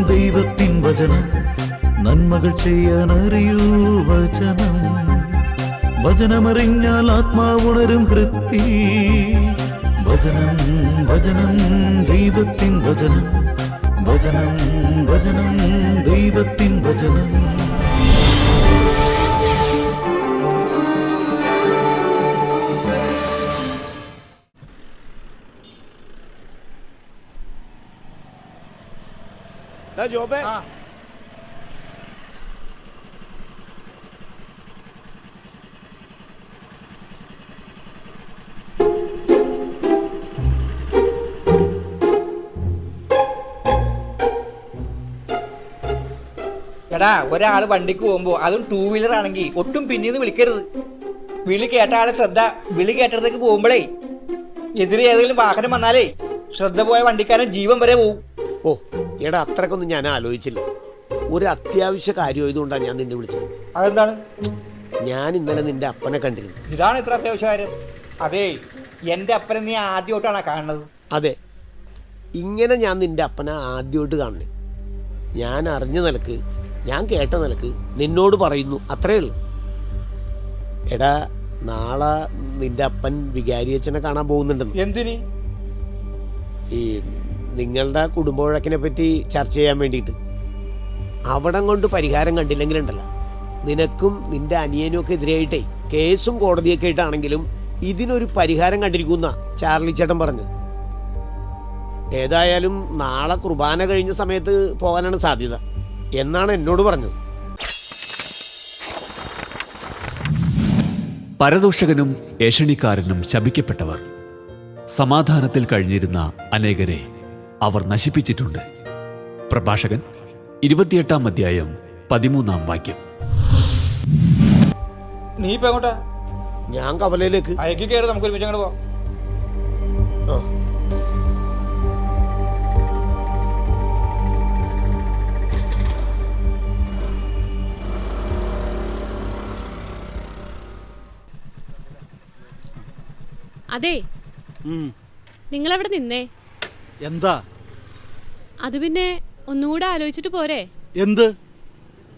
ദൈവത്തിൻ വചനം നന്മകൾ ചെയ്യാനറിയൂ വചനം. വചനമറിഞ്ഞാൽ ആത്മാവുണരും ഹൃത്തിൽ. വചനം വചനം ദൈവത്തിൻ വചനം. വചനം വചനം ദൈവത്തിൻ വചനം. ജോബേ എടാ, ഒരാള് വണ്ടിക്ക് പോകുമ്പോ അതും 2 വീലർ ആണെങ്കിൽ ഒട്ടും പിന്നീന്ന് വിളിക്കരുത്. വിളി കേട്ട ആളെ ശ്രദ്ധ വിളി കേട്ടടത്തേക്ക് പോകുമ്പോഴേ എതിരെ ഏതെങ്കിലും വാഹനം വന്നാലേ ശ്രദ്ധ പോയ വണ്ടിക്കാരൻ ജീവൻ വരെ പോവും. ഓ എടാ, അത്രക്കൊന്നും ഞാൻ ആലോചിച്ചില്ല. ഒരു അത്യാവശ്യ കാര്യമായതുകൊണ്ടാണ് ഞാൻ നിന്നെ വിളിച്ചത്. അതെന്താണ്? ഞാൻ ഇന്നലെ നിന്റെ അപ്പനെ കണ്ടിരുന്നു. ഇതാണ് ഇത്ര അത്യാവശ്യ കാര്യം? അതേ, എന്റെ അപ്പനെ നീ ആദ്യമായിട്ടാണ് കാണുന്നത്. അതെ, ഇങ്ങനെ ഞാൻ നിന്റെ അപ്പനെ ആദ്യമായിട്ട് കാണണേ. ഞാൻ അറിഞ്ഞ നിലക്ക്, ഞാൻ കേട്ട നിലക്ക് നിന്നോട് പറയുന്നു, അത്രേ ഉള്ളൂ. എടാ, നാളെ നിന്റെ അപ്പൻ വികാരിയച്ഛനെ കാണാൻ പോകുന്നുണ്ടെന്ന്. എന്തിന്? ഈ നിങ്ങളുടെ കുടുംബവഴക്കിനെ പറ്റി ചർച്ച ചെയ്യാൻ വേണ്ടിയിട്ട്. അവിടം കൊണ്ട് പരിഹാരം കണ്ടില്ലെങ്കിലുണ്ടല്ലോ, നിനക്കും നിന്റെ അനിയനും ഒക്കെ എതിരായിട്ടേ കേസും കോടതിയൊക്കെ ആയിട്ടാണെങ്കിലും ഇതിനൊരു പരിഹാരം കണ്ടിരിക്കുന്ന ചാർലി ചേട്ടൻ പറഞ്ഞു. ഏതായാലും നാളെ കുർബാന കഴിഞ്ഞ സമയത്ത് പോകാനാണ് സാധ്യത എന്നാണ് എന്നോട് പറഞ്ഞത്. പരദൂഷകനും ഏഷണിക്കാരനും ശപിക്കപ്പെട്ടവർ. സമാധാനത്തിൽ കഴിഞ്ഞിരുന്ന അനേകരെ അവർ നശിപ്പിച്ചിട്ടുണ്ട്. പ്രഭാഷകൻ 28-ാം അധ്യായം 13-ാം വാക്യം. നീ ഇപ്പൊ എങ്ങോട്ടാ? ഞാൻ കവലയിലേക്ക്. അയക്കി കയറി നമുക്ക് ഒരുമിച്ച് അങ്ങോട്ട് പോവാം. അതെ, നിങ്ങളവിടെ നിന്നേ. എന്താ? അത് പിന്നെ ഒന്നുകൂടെ ആലോചിച്ചിട്ട് പോരെ? എന്ത്?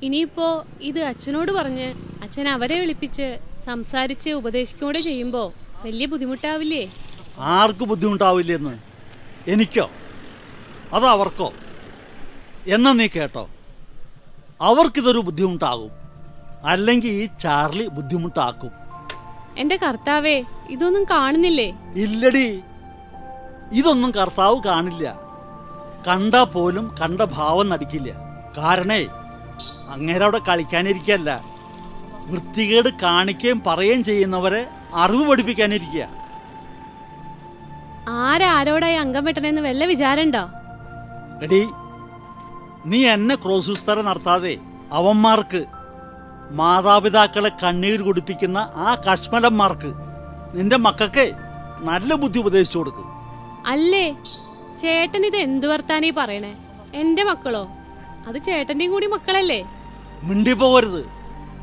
ഇനിയിപ്പോ ഇത് അച്ഛനോട് പറഞ്ഞ് അച്ഛൻ അവരെ വിളിപ്പിച്ച് സംസാരിച്ച് ഉപദേശിക്കൂടെ ചെയ്യുമ്പോ വലിയ ബുദ്ധിമുട്ടാവില്ലേ? ആർക്ക് ബുദ്ധിമുട്ടാവില്ലെന്ന്? എനിക്കോ അതോ അവർക്കോ? എന്നാ നീ കേട്ടോ, അവർക്കിതൊരു ബുദ്ധിമുട്ടാകും, അല്ലെങ്കിൽ ഈ ചാർലി ബുദ്ധിമുട്ടാക്കും. എന്റെ കർത്താവേ, ഇതൊന്നും കാണുന്നില്ലേ? ഇല്ലടി, ഇതൊന്നും കർത്താവ് കാണില്ല. കണ്ടാ പോലും കണ്ട ഭാവം നടിക്കില്ല. കാരണേ, അങ്ങേരവിടെ കളിക്കാനിരിക്കല്ല, വൃത്തികേട് കാണിക്കുകയും പറയുകയും ചെയ്യുന്നവരെ അറിവ് പഠിപ്പിക്കാനിരിക്കുക. ആരാരോടായി അംഗം വെട്ടണെന്ന് വല്ല വിചാരണ്ടോ? എടി, നീ എന്നെ ക്രോസ് വിസ്താരം നടത്താതെ അവന്മാർക്ക്, മാതാപിതാക്കളെ കണ്ണീർ കുടിപ്പിക്കുന്ന ആ കശ്മലന്മാർക്ക്, നിന്റെ മക്കൾക്ക് നല്ല ബുദ്ധി ഉപദേശിച്ചു കൊടുക്കും. അല്ലേ, ചേട്ടൻ ഇത് എന്ത് വർത്താനീ പറയണേ? എന്റെ മക്കളോ? അത് ചേട്ടന്റെയും കൂടി മക്കളല്ലേ? മിണ്ടി പോകരുത്.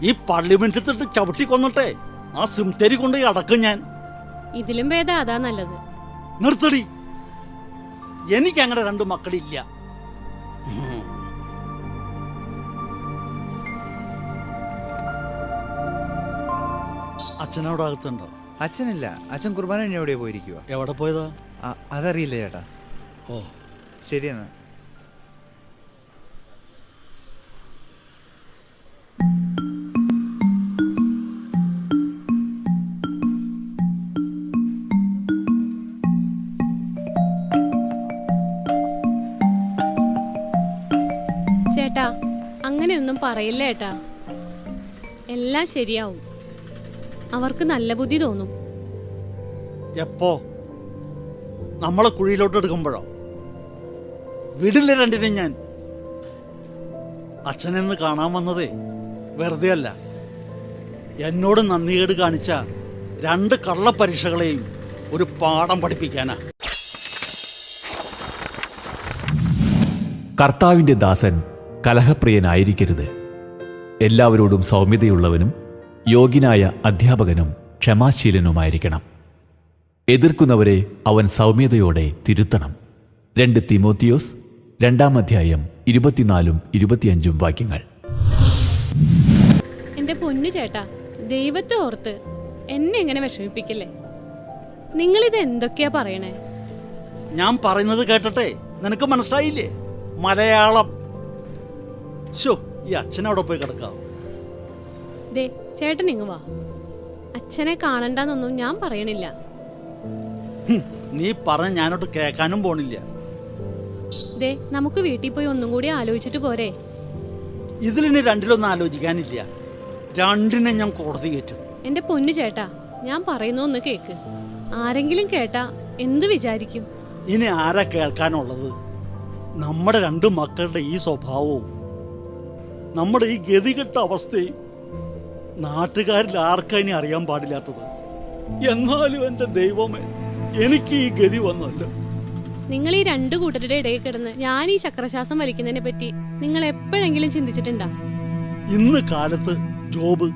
ഈ പള്ളിമിറ്റത്തിട്ട് ചവിട്ടി കൊന്നിട്ടെ ആ സിംതരി കൊണ്ട് അടക്കും ഞാൻ. ഇതിലും ഭേദം അതാ നല്ലത്. നിർത്തടി, എനിക്ക് അങ്ങനെ 2 മക്കളില്ല. അച്ഛനവിടെ അകത്തുണ്ടോ? അച്ഛനില്ല, അച്ഛൻ കുർബാന കഴിഞ്ഞ് എവിടെയാ പോയിരിക്കുക. എവിടെ പോയതാ? അതറിയില്ല ചേട്ടാ. ഓ ശരിയെന്നാ. ചേട്ടാ, അങ്ങനെയൊന്നും പറയില്ല ഏട്ടാ. എല്ലാം ശരിയാവും. അവർക്ക് നല്ല ബുദ്ധി തോന്നും. എപ്പോ? നമ്മളെ കുഴിയിലോട്ട് എടുക്കുമ്പോഴോ? വിടില്ല രണ്ടിനും ഞാൻ. അച്ഛനെന്ന് കാണാൻ വന്നതേ വെറുതെ അല്ല. എന്നോട് നന്ദികേട് കാണിച്ച 2 കള്ളപ്പരീക്ഷകളെയും ഒരു പാഠം പഠിപ്പിക്കാനാ. കർത്താവിൻ്റെ ദാസൻ കലഹപ്രിയനായിരിക്കരുത്. എല്ലാവരോടും സൗമ്യതയുള്ളവനും യോഗ്യനായ അധ്യാപകനും ക്ഷമാശീലനുമായിരിക്കണം. എതിർക്കുന്നവരെ അവൻ സൗമ്യതയോടെ തിരുത്തണം. 2 തീമോത്തിയോസ് 2-ാം അധ്യായം 24-25 വാക്യങ്ങൾ. എന്റെ പൊന്നു ചേട്ടാ, ദൈവത്തെ ഓർത്ത് എന്നെ എങ്ങനെ വിഷമിപ്പിക്കല്ലേ. നിങ്ങളിത് എന്തൊക്കെയാ പറയണേ? ഞാൻ പറയുന്നത് കേട്ടട്ടെ, നിനക്ക് മനസ്സിലായില്ലേ? മലയാളം. ശോ, ഈ അച്ഛനവിടെ പോയി കിടക്കാം. ദേ ചേട്ടൻ ഇങ്ങ് വാ. അച്ഛനെ കാണണ്ടെന്നൊന്നും ഞാൻ പറയണില്ല. നീ പറഞ്ഞ ഞാനോട്ട് കേൾക്കാനും പോണില്ല. ദേ നമുക്ക് വീട്ടിൽ പോയി ഒന്നും കൂടി ആലോചിച്ചിട്ട് പോരെ? ഇതിലിനി രണ്ടിലൊന്നും ആലോചിക്കാനില്ല. രണ്ടിനെ ഞാൻ കോടതി കയറ്റും. എന്റെ പൊന്നു ചേട്ടാ, ഞാൻ പറയുന്ന ഒന്ന് കേക്ക്. ആരെങ്കിലും കേട്ടാ എന്ത് വിചാരിക്കും? ഇനി ആരാ കേൾക്കാനുള്ളത്? നമ്മുടെ 2 മക്കളുടെ ഈ സ്വഭാവവും നമ്മുടെ ഈ ഗതികെട്ട അവസ്ഥയും നാട്ടുകാരിൽ ആർക്കാ ഇനി അറിയാൻ പാടില്ലാത്തത്? എന്നാലും എന്റെ ദൈവമേ, എനിക്ക് ഈ ഗതി വന്നല്ലോ. നിങ്ങൾ ഈ 2 കൂട്ടരുടെ ഇടയിൽ കിടന്ന് ഞാൻ ഈ ചക്രശ്വാസം വലിക്കുന്നതിനെ പറ്റി നിങ്ങൾ എപ്പോഴെങ്കിലും ചിന്തിച്ചിട്ടുണ്ടാ? ഇന്ന് കാലത്ത് ജോബ്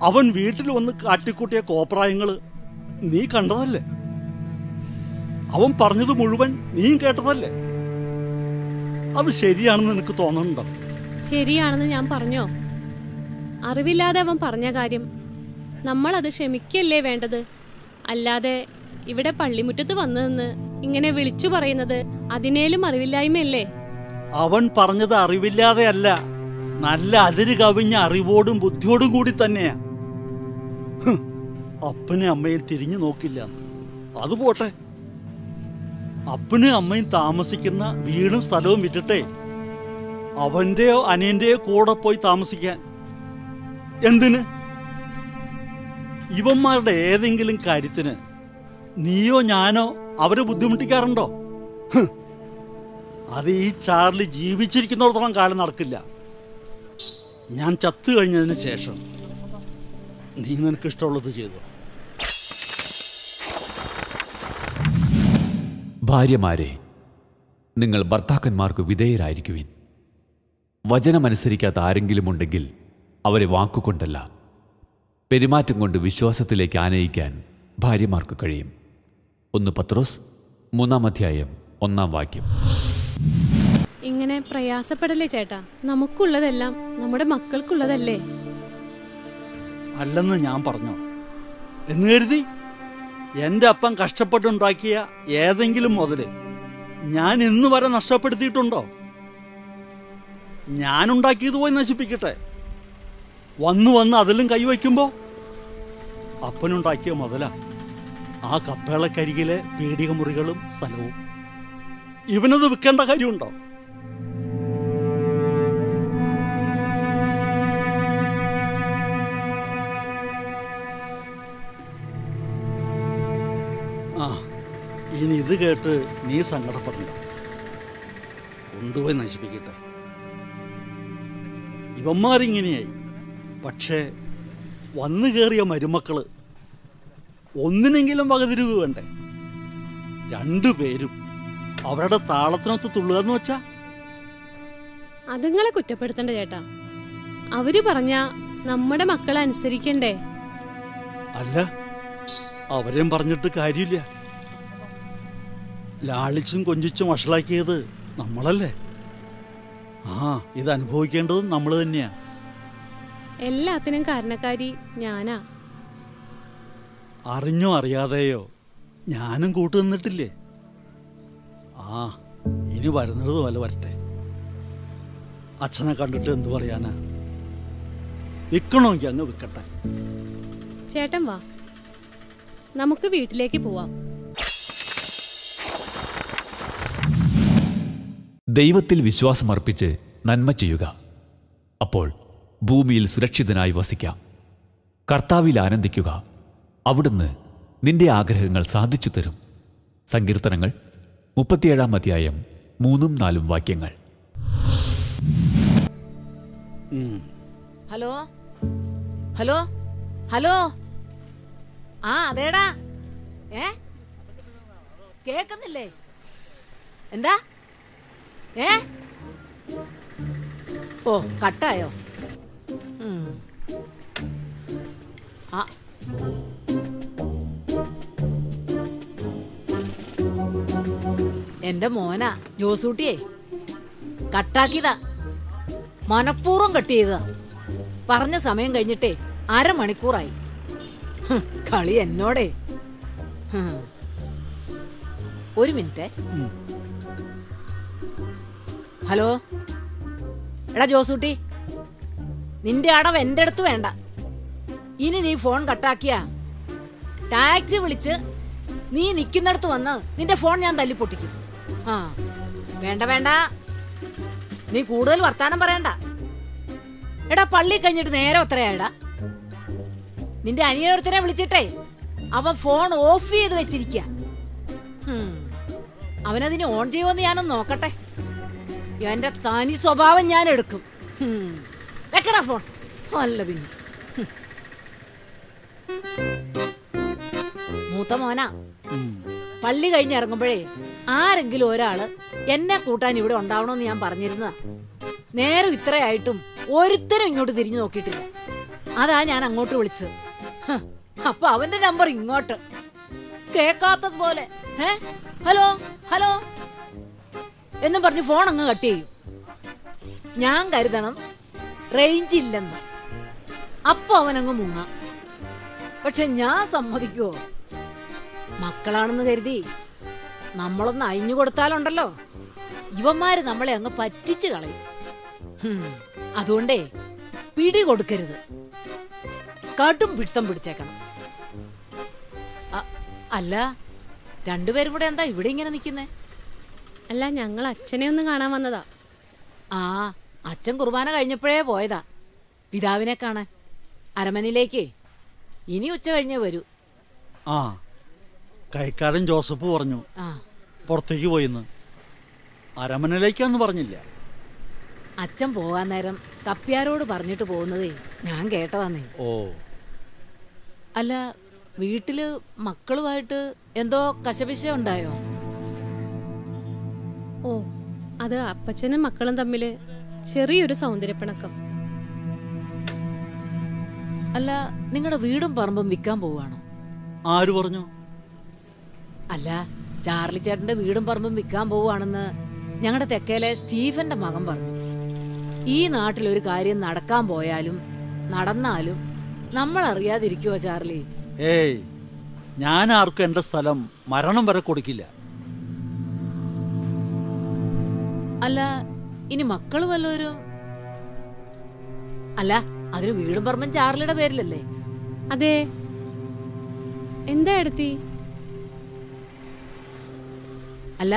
അവൻ വീട്ടിൽ വന്ന് കാട്ടിക്കൂട്ടിയ കോപ്രായങ്ങള് നീ കണ്ടതല്ലേ? അവൻ പറഞ്ഞത് മുഴുവൻ നീയും കേട്ടതല്ലേ? അത് ശരിയാണെന്ന് നിനക്ക് തോന്നുന്നുണ്ടോ? ശരിയാണെന്ന് ഞാൻ പറഞ്ഞോ? അറിവില്ലാതെ അവൻ പറഞ്ഞ കാര്യം നമ്മൾ അത് ക്ഷമിക്കല്ലേ വേണ്ടത്. അല്ലാതെ ഇവിടെ പള്ളിമുറ്റത്ത് വന്നു നിന്ന് ഇങ്ങനെ വിളിച്ചു പറയുന്നത് അതിനേലും അറിവില്ലായ്മയല്ലേ? അവൻ പറഞ്ഞത് അറിവില്ലാതെ അല്ല, നല്ല അതിര് കവിഞ്ഞ അറിവോടും ബുദ്ധിയോടും കൂടി തന്നെയാ. അപ്പനും അമ്മയും തിരിഞ്ഞു നോക്കില്ല. അത് പോട്ടെ, അപ്പനും അമ്മയും താമസിക്കുന്ന വീടും സ്ഥലവും വിറ്റിട്ടേ അവന്റെയോ അനിയന്റെയോ കൂടെ പോയി താമസിക്കാൻ. എന്തിന്? ഇവന്മാരുടെ ഏതെങ്കിലും കാര്യത്തിന് നീയോ ഞാനോ അവരെ ബുദ്ധിമുട്ടിക്കാറുണ്ടോ? അത് ഈ ചാർലി ജീവിച്ചിരിക്കുന്നിടത്തോളം കാലം നടക്കില്ല. ഞാൻ ചത്തു കഴിഞ്ഞതിന് ശേഷം നീ നിനക്കിഷ്ടമുള്ളത് ചെയ്തു. ഭാര്യമാരെ, നിങ്ങൾ ഭർത്താക്കന്മാർക്ക് വിധേയരായിരിക്കുവിൻ. വചനമനുസരിക്കാത്ത ആരെങ്കിലും ഉണ്ടെങ്കിൽ അവരെ വാക്കുകൊണ്ടല്ല, പെരുമാറ്റം കൊണ്ട് വിശ്വാസത്തിലേക്ക് ആനയിക്കാൻ ഭാര്യമാർക്ക് കഴിയും. 1 പത്രോസ് 3-ാം അധ്യായം 1-ാം വാക്യം. ഇങ്ങനെ പ്രയാസപ്പെടല്ലേ ചേട്ടാ. നമുക്കുള്ളതെല്ലാം നമ്മുടെ മക്കൾക്കുള്ളതല്ലേ? അല്ലെന്ന് ഞാൻ പറഞ്ഞോ എന്ന് കരുതി എൻ്റെ അപ്പൻ കഷ്ടപ്പെട്ടുണ്ടാക്കിയ ഏതെങ്കിലും മുതല് ഞാൻ ഇന്ന് വരെ നഷ്ടപ്പെടുത്തിയിട്ടുണ്ടോ? ഞാനുണ്ടാക്കിയത് പോയി നശിപ്പിക്കട്ടെ. വന്ന് അതിലും കൈവയ്ക്കുമ്പോ അപ്പനുണ്ടാക്കിയ മുതലാ ആ കപ്പേളക്കരികിലെ പീഡിക മുറികളും സ്ഥലവും. ഇവനത് വിൽക്കേണ്ട കാര്യമുണ്ടോ? ആ, ഇനി ഇത് കേട്ട് നീ സങ്കടപ്പെടണ്ട. കൊണ്ടുപോയി നശിപ്പിക്കട്ടെ. ഇവന്മാരിങ്ങനെയായി. പക്ഷേ വന്നു കയറിയ മരുമക്കള് ഒന്നിനെങ്കിലും വകതിരിവ് വേണ്ടേ? 2 പേരും അവരുടെ താളത്തിനൊത്ത് തുള്ളുക എന്ന് വെച്ചാ? അതുങ്ങളെ കുറ്റപ്പെടുത്തണ്ട ചേട്ടാ. അവര് പറഞ്ഞ നമ്മുടെ മക്കളെ അനുസരിക്കണ്ടേ? അല്ല, അവരെയും പറഞ്ഞിട്ട് കാര്യമില്ല. ലാളിച്ചും കൊഞ്ചിച്ചും വഷളാക്കിയത് നമ്മളല്ലേ? ഇത് അനുഭവിക്കേണ്ടതും നമ്മൾ തന്നെയാ. എല്ലാത്തിനും കാരണക്കാരി ഞാനാ. അറിഞ്ഞോ അറിയാതെയോ ഞാനും കൂട്ടു നിന്നിട്ടില്ലേ? ഇനി വരുന്നത് വല്ല വരട്ടെ. അച്ഛനെ കണ്ടിട്ട് എന്തു പറയാനാ? വിൽക്കണമെങ്കിൽ അങ്ങ് വിൽക്കട്ടെ. ചേട്ടൻ വാ, നമുക്ക് വീട്ടിലേക്ക് പോവാം. ദൈവത്തിൽ വിശ്വാസമർപ്പിച്ച് നന്മ ചെയ്യുക. അപ്പോൾ ഭൂമിയിൽ സുരക്ഷിതനായി വസിക്കാം. കർത്താവിൽ ആനന്ദിക്കുക. അവിടുന്ന് നിന്റെ ആഗ്രഹങ്ങൾ സാധിച്ചു തരും. സങ്കീർത്തനങ്ങൾ 37-ാം അധ്യായം 3-4 വാക്യങ്ങൾ. Hello hello hello. അതേടാ. കേക്കുന്നില്ലേ? എന്താ? ഓ, കട്ടായോ? എന്റെ മോനാ ജോസൂട്ടിയെ കട്ടാക്കിയതാ, മനഃപൂർവ്വം കട്ട് ചെയ്തതാ. പറഞ്ഞ സമയം കഴിഞ്ഞിട്ടേ അരമണിക്കൂറായി. കളി എന്നോടേ. ഒരു മിനിറ്റ്. ഹലോ, എടാ ജോസൂട്ടി, നിന്റെ അടവ് എന്റെ അടുത്ത് വേണ്ട. ഇനി നീ ഫോൺ കട്ടാക്കിയാ ടാക്സി വിളിച്ച് നീ നിൽക്കുന്നിടത്ത് വന്ന് നിന്റെ ഫോൺ ഞാൻ തല്ലിപ്പൊട്ടിക്കും. ആ വേണ്ട വേണ്ട, നീ കൂടുതൽ വർത്താനം പറയണ്ട. എടാ പള്ളി കഴിഞ്ഞിട്ട് നേരെ എത്രയാടാ? നിന്റെ അനിയനൊരുത്തനെ വിളിച്ചിട്ടേ അവൻ ഫോൺ ഓഫ് ചെയ്ത് വെച്ചിരിക്ക. അവനതിന് ഓൺ ചെയ്യുമെന്ന് ഞാനൊന്ന് നോക്കട്ടെ. എന്റെ തനി സ്വഭാവം ഞാൻ എടുക്കും. വെക്കടാ ഫോൺ. അല്ല പിന്നെ മൂത്ത മോനാ. പള്ളി കഴിഞ്ഞിറങ്ങുമ്പോഴേ ആരെങ്കിലും ഒരാള് എന്നെ കൂട്ടാൻ ഇവിടെ ഉണ്ടാവണമെന്ന് ഞാൻ പറഞ്ഞിരുന്നതാ. നേരം ഇത്രയായിട്ടും ഒരുത്തരും ഇങ്ങോട്ട് തിരിഞ്ഞു നോക്കിയിട്ടില്ല. അതാ ഞാൻ അങ്ങോട്ട് വിളിച്ചത്. അപ്പൊ അവന്റെ നമ്പർ ഇങ്ങോട്ട് കേക്കാത്തത് പോലെ ഹലോ ഹലോ എന്നും പറഞ്ഞ് ഫോൺ അങ്ങ് കട്ട് ചെയ്യും. ഞാൻ കരുതണം റേഞ്ച് ഇല്ലെന്ന്. അപ്പൊ അവനങ്ങ് മുങ്ങാം. പക്ഷെ ഞാൻ സമ്മതിക്കുവോ? മക്കളാണെന്ന് കരുതി നമ്മളൊന്ന് അയഞ്ഞു കൊടുത്താലുണ്ടല്ലോ, ഇവന്മാര് നമ്മളെ അങ്ങ് പറ്റിച്ചു കളയും. അതുകൊണ്ടേ പിടി കൊടുക്കരുത്, കാട്ടും പിടുത്തം പിടിച്ചേക്കണം. അല്ല, രണ്ടുപേരും കൂടെ എന്താ ഇവിടെ ഇങ്ങനെ നിൽക്കുന്നേ? അല്ല, ഞങ്ങൾ അച്ഛനെ ഒന്ന് കാണാൻ വന്നതാ. ആ, അച്ഛൻ കുർബാന കഴിഞ്ഞപ്പോഴേ പോയതാ പിതാവിനെ കാണാൻ അരമനയിലേക്ക്. ഇനി ഉച്ച കഴിഞ്ഞേ വരൂ. ആ, കൈക്കാരൻ ജോസഫ് പറഞ്ഞു പുറത്തേക്ക് പോയിന്ന്. അരമനയിലേക്കാന്ന് പറഞ്ഞില്ല. അച്ഛൻ പോകാൻ നേരം കപ്പ്യാരോട് പറഞ്ഞിട്ട് പോകുന്നതേ ഞാൻ കേട്ടതാന്നേ. ഓ, അല്ല, വീട്ടില് മക്കളുമായിട്ട് എന്തോ കശപിശ ഉണ്ടായോ? ഓ, അത് അപ്പച്ചനും മക്കളും തമ്മില് ചെറിയൊരു സൗന്ദര്യപ്പിണക്കം. അല്ല, നിങ്ങളുടെ വീടും പറമ്പും വിൽക്കാൻ പോവാണോ? ആര് പറഞ്ഞു? അല്ല, ചാർലി ചേട്ടന്റെ വീടും പറമ്പും വിൽക്കാൻ പോവാണെന്ന് ഞങ്ങളുടെ തെക്കേലെ സ്റ്റീഫന്റെ മകൻ പറഞ്ഞു. ഈ നാട്ടിലൊരു കാര്യം നടക്കാൻ പോയാലും നടന്നാലും നമ്മൾ അറിയാതിരിക്കുവോ ചാർലി? ഏയ്, ഞാൻ ആർക്കും എന്റെ സ്ഥലം മരണം വരെ കൊടുക്കില്ല. അല്ല, ഇനി മക്കള് വല്ലവരും? അല്ല, അതിന് വീടും പറമ്പും ചാർലിയുടെ പേരിലല്ലേ? അതെ. എന്താ എടുത്തി? അല്ല,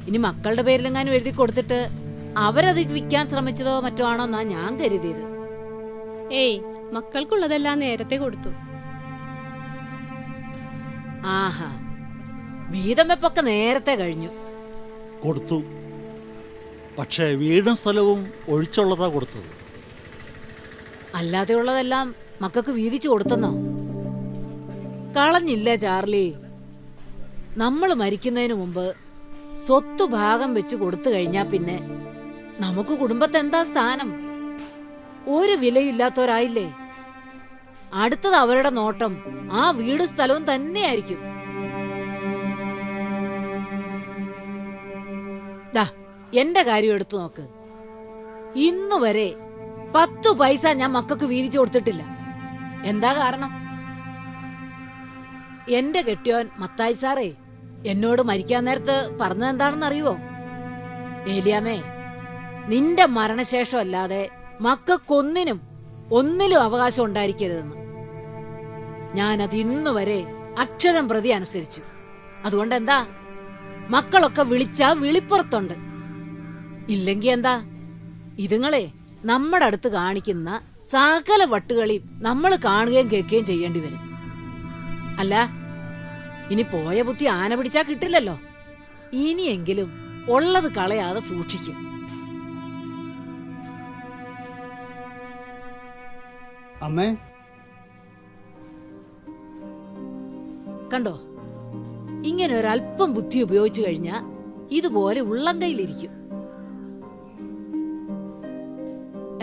ഇനി മക്കളുടെ പേരിലെങ്ങാനും എഴുതി കൊടുത്തിട്ട് അവരത് വിൽക്കാൻ ശ്രമിച്ചതോ മറ്റോ ആണോന്നാ ഞാൻ കരുതിയത്. ഏയ്, മക്കൾക്കുള്ളതെല്ലാം നേരത്തെ കൊടുത്തു. ആഹാ, വീതം വെപ്പൊക്കെ നേരത്തെ കഴിഞ്ഞു. കൊടുത്തു, പക്ഷേ വീടും സ്ഥലവും ഒഴിച്ചുള്ളതാ കൊടുത്തത്. അല്ലാതെ ഉള്ളതെല്ലാം മക്കൾക്ക് വീതിച്ചു കൊടുത്തെന്നോ? കളഞ്ഞില്ല ചാർലി. നമ്മൾ മരിക്കുന്നതിന് മുമ്പ് സ്വത്ത് ഭാഗം വെച്ച് കൊടുത്തു കഴിഞ്ഞാ പിന്നെ നമുക്ക് കുടുംബത്തെ എന്താ സ്ഥാനം? ഒരു വിലയില്ലാത്തവരായില്ലേ? അടുത്തത് അവരുടെ നോട്ടം ആ വീട് സ്ഥലവും തന്നെയായിരിക്കും. ദാ, എന്റെ കാര്യം എടുത്തു നോക്ക്. ഇന്നുവരെ 10 പൈസ ഞാൻ മക്കൾക്ക് വീതിച്ചു കൊടുത്തിട്ടില്ല. എന്താ കാരണം? എന്റെ കെട്ടിയോൻ മത്തായി സാറേ എന്നോട് മരിക്കാൻ നേരത്ത് പറഞ്ഞത് എന്താണെന്ന് അറിയുവോ? ഏലിയാമേ, നിന്റെ മരണശേഷം അല്ലാതെ മക്കൾക്കൊന്നിനും ഒന്നിലും അവകാശം ഉണ്ടായിരിക്കരുതെന്ന്. ഞാനത് ഇന്നുവരെ അക്ഷരം പ്രതി അനുസരിച്ചു. അതുകൊണ്ട് എന്താ, മക്കളൊക്കെ വിളിച്ചാ വിളിപ്പുറത്തുണ്ട്. ഇല്ലെങ്കി എന്താ, ഇതുങ്ങളെ നമ്മുടെ അടുത്ത് കാണിക്കുന്ന സകല വട്ടുകളി നമ്മൾ കാണുകയും കേൾക്കുകയും ചെയ്യേണ്ടി വരും. അല്ല, ഇനി പോയ ബുദ്ധി ആന പിടിച്ചാ കിട്ടില്ലല്ലോ. ഇനിയെങ്കിലും ഉള്ളത് കളയാതെ സൂക്ഷിക്കും. അമ്മേ, കണ്ടോ, ഇങ്ങനെ ഒരല്പം ബുദ്ധി ഉപയോഗിച്ചു കഴിഞ്ഞാ ഇതുപോലെ ഉള്ളം കയ്യിലിരിക്കും.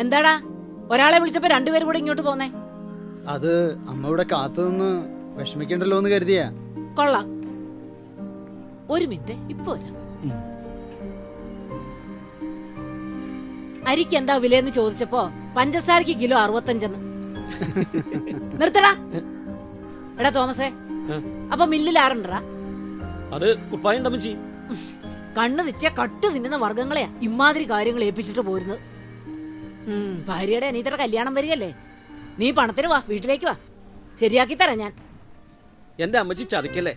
എന്താടാ, ഒരാളെ വിളിച്ചപ്പോ രണ്ടുപേരും കൂടെ ഇങ്ങോട്ട് പോന്നേ? അത് അമ്മ ഇവിടെ കാത്തുനിന്ന് വിഷമിക്കണ്ടല്ലോ എന്ന് കരുതിയാ. കൊള്ളാം. ഒരു മിനിറ്റ്, ഇപ്പൊ വരാം. അരിക്ക് എന്താ വിലയെന്ന് ചോദിച്ചപ്പോ പഞ്ചസാരക്ക് കിലോ 65. നിർത്തടാ. എടാ തോമസേ, അപ്പൊ മില്ലിൽ ആരുണ്ടടാ? അത് കുപ്പായുണ്ടമ്മച്ചി. കണ്ണ് നിച്ച കട്ട് തിന്നുന്ന വർഗങ്ങളെയാ ഇമാതിരി കാര്യങ്ങൾ ഏൽപ്പിച്ചിട്ട് പോരുന്നത്. ഭാര്യയുടെ അനീതയുടെ കല്യാണം വരികയല്ലേ, നീ പണത്തിന് വാ, വീട്ടിലേക്ക് വാ, ശരിയാക്കി തരാം ഞാൻ. എന്റെ അമ്മച്ചി ചതിക്കല്ലേ.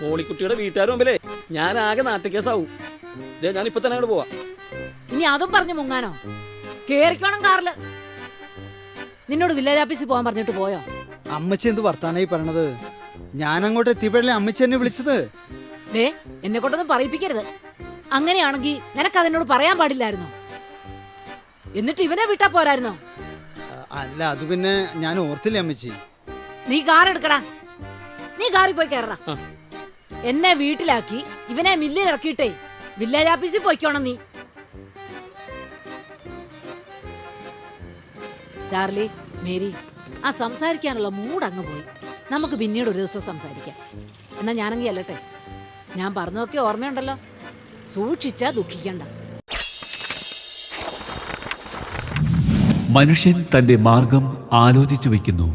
മോളിക്കുട്ടിയുടെ വീട്ടുകാർ മുമ്പിലേ ഞാൻ ആകെ നാട്ടുകേസാവും. ഞാൻ ഇപ്പൊ തന്നെ അങ്ങോട്ട് പോവാ. ഇനി അതും പറഞ്ഞു മുങ്ങാനോ? കേറിക്കോണം കാറില്. നിന്നോട് വില്ലേജ് ഓഫീസിൽ പോകാൻ പറഞ്ഞിട്ട് പോയോ? അമ്മച്ചി എന്ത് വർത്താനായി പറയണത്? ഞാൻ അങ്ങോട്ട് എത്തിയപ്പോഴല്ലേ അമ്മച്ചി എന്നെ വിളിച്ചത്. ദേ, എന്നെ കൊണ്ടൊന്നും പറയിപ്പിക്കരുത്. അങ്ങനെയാണെങ്കിൽ നിനക്ക് അതിനോട് പറയാൻ പാടില്ലായിരുന്നോ? എന്നിട്ട് ഇവനെ വിട്ടാ പോരായിരുന്നോ? അല്ല, അത് പിന്നെ ഞാൻ ഓർത്തില്ലേ അമ്മച്ചി. നീ കാർ എടുക്കടാ, നീ കാറിൽ പോയി കയറടാ. എന്നെ വീട്ടിലാക്കി ഇവനെ മില്ലിൽ ഇറക്കിയിട്ടേ വില്ലേജ് ഓഫീസിൽ പോയിക്കോണം നീ. ചാർലി, മേരി, ആ സംസാരിക്കാനുള്ള മൂഡ് അങ്ങ് പോയി. നമുക്ക് പിന്നീട് ഒരു ദിവസം സംസാരിക്കാം. എന്നാ ഞാനെങ്കിൽ അല്ലട്ടെ. ഞാൻ പറഞ്ഞതൊക്കെ ഓർമ്മയുണ്ടല്ലോ, സൂക്ഷിച്ചാ ദുഃഖിക്കണ്ട. മനുഷ്യൻ തന്റെ മാർഗം ആലോചിച്ചു വയ്ക്കുന്നു,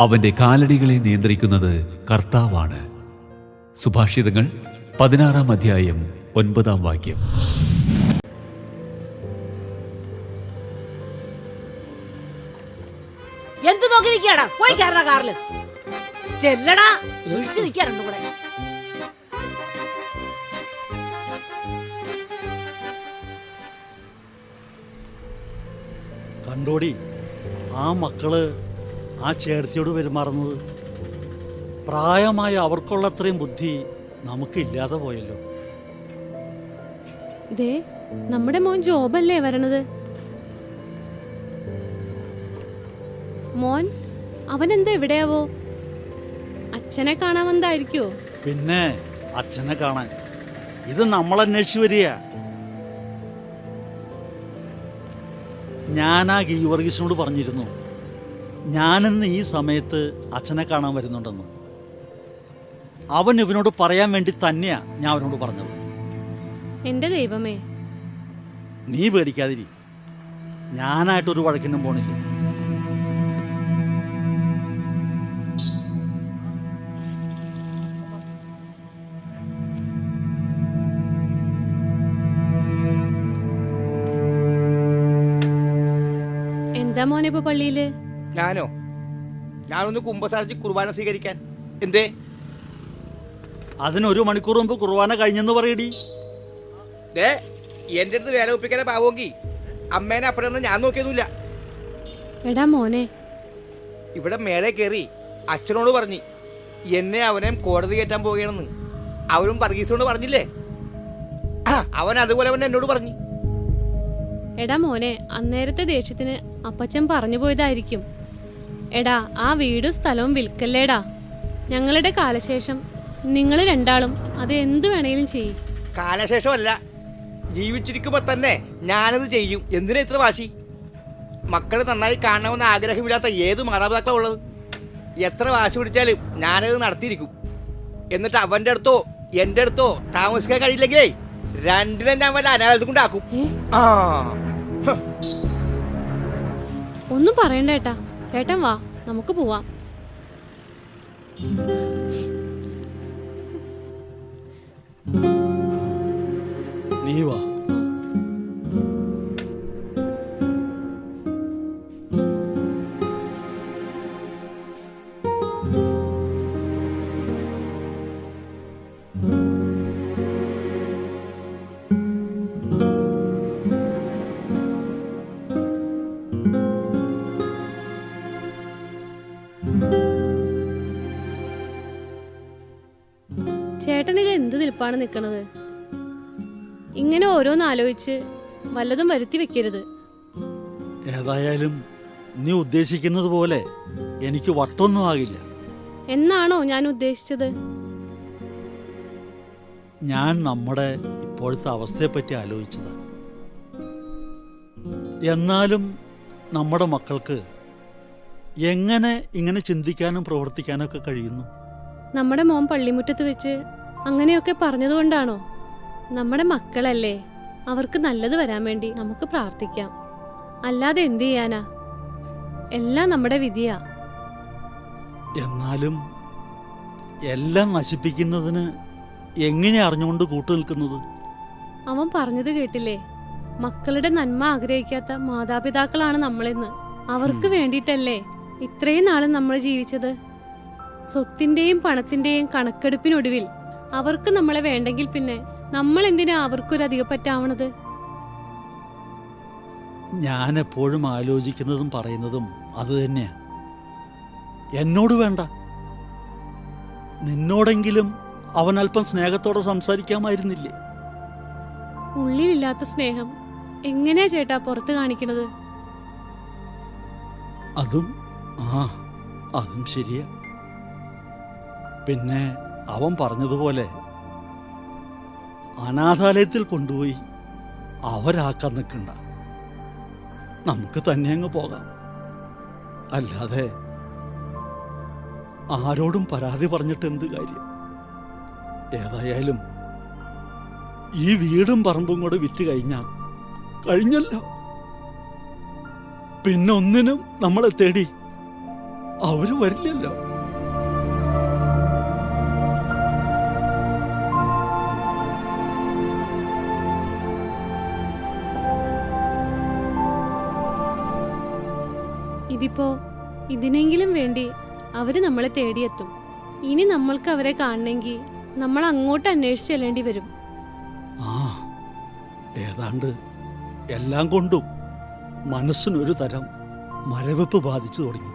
അവന്റെ കാലടികളെ നിയന്ത്രിക്കുന്നത് കർത്താവാണ്. സുഭാഷിതങ്ങൾ 16-ാം അധ്യായം 9-ാം വാക്യം. എന്ത് നോക്കി നിൽക്കാടാ? പോയി കയറടാ കാറില്. ചെല്ലടാ, ഒഴിച്ചു നിൽക്കാ രണ്ടും കൂടെ. കണ്ടോടി, ആ മക്കള് ആ ചേട്ടത്തിയോട് പെരുമാറുന്നത്. പ്രായമായ അവർക്കുള്ളത്രയും ബുദ്ധി നമുക്കില്ലാതെ പോയല്ലോ. ദേ, നമ്മുടെ മോൻ ജോബല്ലേ വരണത്? മോൻ അവനെന്താ എവിടെയാവോ? അച്ഛനെ കാണാൻ വന്നായിരിക്കോ? പിന്നെ അച്ഛനെ കാണാൻ. ഇത് നമ്മളന്വേഷിച്ചു വരിക. ഞാനാ ഗീവർഗീസിനോട് പറഞ്ഞിരുന്നു, ഞാനിന്ന് ഈ സമയത്ത് അച്ഛനെ കാണാൻ വരുന്നുണ്ടെന്ന്. അവൻ ഇവനോട് പറയാൻ വേണ്ടി തന്നെയാ ഞാൻ അവനോട് പറഞ്ഞത്. എന്റെ ദൈവമേ, നീ പേടിക്കാതിരി, ഞാനായിട്ടൊരു വഴക്കിനും പോണില്ല. എന്താ മോനെ ഇപ്പൊ പള്ളിയില്? ഞാനൊന്ന് കുമ്പസാരിച്ച് കുർബാന സ്വീകരിക്കാൻ. എന്തേ? അതിനൊരു മണിക്കൂർ മുമ്പ് കുർബാന കഴിഞ്ഞെന്ന് പറയടി. എന്റെ അടുത്ത് വേല ഒപ്പിക്കാനെ പാവമെങ്കിൽ അമ്മേനെ അപ്പഴൊന്നും ഞാൻ നോക്കിയൊന്നുമില്ല. എടാ മോനെ, ഇവിടെ മേലെ കയറി അച്ഛനോട് പറഞ്ഞ് എന്നെ അവനെ കോടതി കയറ്റാൻ പോവുകയാണെന്ന്. അവരും വർഗീസിനോട് പറഞ്ഞില്ലേ? അവൻ അതുപോലെ അവൻ എന്നോട് പറഞ്ഞു. എടാ മോനെ, അന്നേരത്തെ ദേഷ്യത്തിന് അപ്പച്ചൻ പറഞ്ഞു പോയതായിരിക്കും. എടാ, ആ വീടും സ്ഥലവും വിൽക്കല്ലേടാ. ഞങ്ങളുടെ കാലശേഷം നിങ്ങൾ രണ്ടാളും അത് എന്ത് വേണേലും ചെയ്യും. കാലശേഷമല്ല, ജീവിച്ചിരിക്കുമ്പോ തന്നെ ഞാനത് ചെയ്യും. എന്തിനാ ഇത്ര വാശി? മക്കള് നന്നായി കാണണമെന്ന് ആഗ്രഹമില്ലാത്ത ഏത് മാതാപിതാക്കളാണ് ഉള്ളത്? എത്ര വാശി പിടിച്ചാലും ഞാനത് നടത്തിയിരിക്കും. എന്നിട്ട് അവന്റെ അടുത്തോ എന്റെ അടുത്തോ താമസിക്കാൻ കഴിയില്ലെങ്കിലേ രണ്ടിനെ ഞാൻ വല്ല അനാഥ കൊണ്ടാക്കും. ഒന്നും പറയണ്ട ഏട്ടാ. ചേട്ടൻ വാ, നമുക്ക് പോവാം. നീ വാ. ചേട്ടൻ ഇത് എന്ത് നിൽപ്പാണ് നിൽക്കണത്? ഇങ്ങനെ ഓരോന്ന് ആലോചിച്ച് വല്ലതും വരുത്തി വെക്കരുത്. ഏതായാലും നീ ഉദ്ദേശിക്കുന്നത് പോലെ എനിക്ക് വട്ടൊന്നും ആകില്ല. എന്നാണോ ഞാൻ ഉദ്ദേശിച്ചത്? ഞാൻ നമ്മുടെ ഇപ്പോഴത്തെ അവസ്ഥയെപ്പറ്റി ആലോചിച്ചത്. എന്നാലും നമ്മുടെ മക്കൾക്ക് എങ്ങനെ ഇങ്ങനെ ചിന്തിക്കാനും പ്രവർത്തിക്കാനും ഒക്കെ കഴിയുന്നു? നമ്മുടെ മോൻ പള്ളിമുറ്റത്ത് വെച്ച് അങ്ങനെയൊക്കെ പറഞ്ഞതുകൊണ്ടാണോ? നമ്മുടെ മക്കളല്ലേ, അവർക്ക് നല്ലത് വരാൻ വേണ്ടി നമുക്ക് പ്രാർത്ഥിക്കാം. അല്ലാതെ എന്ത് ചെയ്യാനാ? എല്ലാം നമ്മുടെ വിധിയാ. എന്നാലും എല്ലാം നശിപ്പിക്കുന്നതിന് എങ്ങനെ അറിഞ്ഞുകൊണ്ട് കൂട്ടു നിൽക്കുന്നത്? അവൻ പറഞ്ഞത് കേട്ടില്ലേ, മക്കളുടെ നന്മ ആഗ്രഹിക്കാത്ത മാതാപിതാക്കളാണ് നമ്മളെന്ന്. അവർക്ക് വേണ്ടിയിട്ടല്ലേ ഇത്രയും നാളും നമ്മൾ ജീവിച്ചത്. സ്വത്തിന്റെയും പണത്തിന്റെയും കണക്കെടുപ്പിനൊടുവിൽ അവർക്ക് നമ്മളെ വേണ്ടെങ്കിൽ പിന്നെ നമ്മൾ എന്തിനാ അവർക്കൊരു അധികപ്പറ്റാവണത്? ഞാൻ എപ്പോഴും ആലോചിക്കുന്നതും പറയുന്നതും അത് തന്നെയാ. എന്നോട് വേണ്ട, നിന്നോടെങ്കിലും അവൻ അല്പം സ്നേഹത്തോടെ സംസാരിക്കാമായിരുന്നില്ലേ? ഉള്ളിലില്ലാത്ത സ്നേഹം എങ്ങനെയാ ചേട്ടാ പുറത്ത് കാണിക്കണത്? അതും ശരിയാ. പിന്നെ അവൻ പറഞ്ഞതുപോലെ അനാഥാലയത്തിൽ കൊണ്ടുപോയി അവരാക്കാൻ നിൽക്കണ്ട, നമുക്ക് തന്നെ അങ്ങ് പോകാം. അല്ലാതെ ആരോടും പരാതി പറഞ്ഞിട്ട് എന്ത് കാര്യം? ഏതായാലും ഈ വീടും പറമ്പും കൂടെ വിറ്റ് കഴിഞ്ഞല്ലോ. പിന്നെ ഒന്നിനും നമ്മളെ തേടി അവര് വരില്ലല്ലോ. ഇതിപ്പോ ഇതിനെങ്കിലും വേണ്ടി അവര് നമ്മളെ തേടിയെത്തും. ഇനി നമ്മൾക്ക് അവരെ കാണണമെങ്കിൽ നമ്മൾ അങ്ങോട്ട് അന്വേഷിച്ച് ചെല്ലേണ്ടി വരും. ഏതാണ്ട് എല്ലാം കൊണ്ടും മനസ്സിനൊരു തരം മരവിപ്പ് ബാധിച്ചു തുടങ്ങി.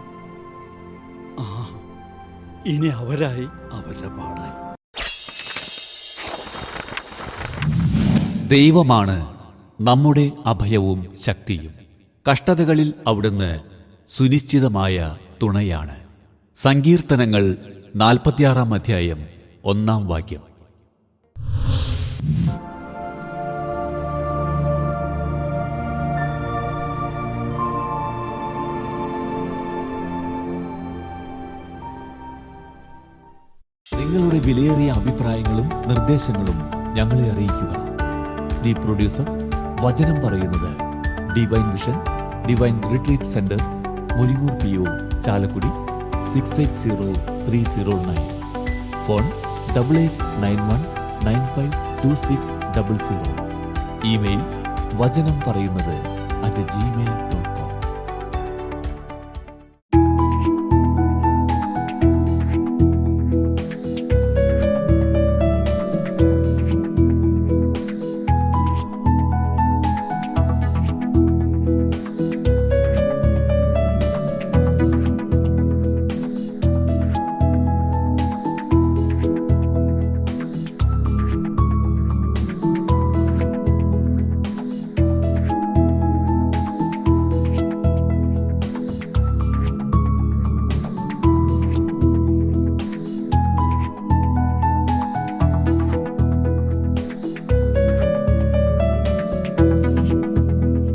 ഇനി അവരായി അവരുടെ പാടായി. ദൈവമാണ് നമ്മുടെ അഭയവും ശക്തിയും. കഷ്ടതകളിൽ അവിടുന്ന് സുനിശ്ചിതമായ തുണയാണ്. സങ്കീർത്തനങ്ങൾ 46 അധ്യായം 1 വാക്യം. നിങ്ങളുടെ വിലയേറിയ അഭിപ്രായങ്ങളും നിർദ്ദേശങ്ങളും ഞങ്ങളെ അറിയിക്കുക. ദി പ്രൊഡ്യൂസർ, വചനം പറയുന്നത്, divine vision, divine retreat centre, Muringoor PO, Chalakudy 680309. Phone 8891952600. Email വചനം പറയുന്നത് @gmail.com.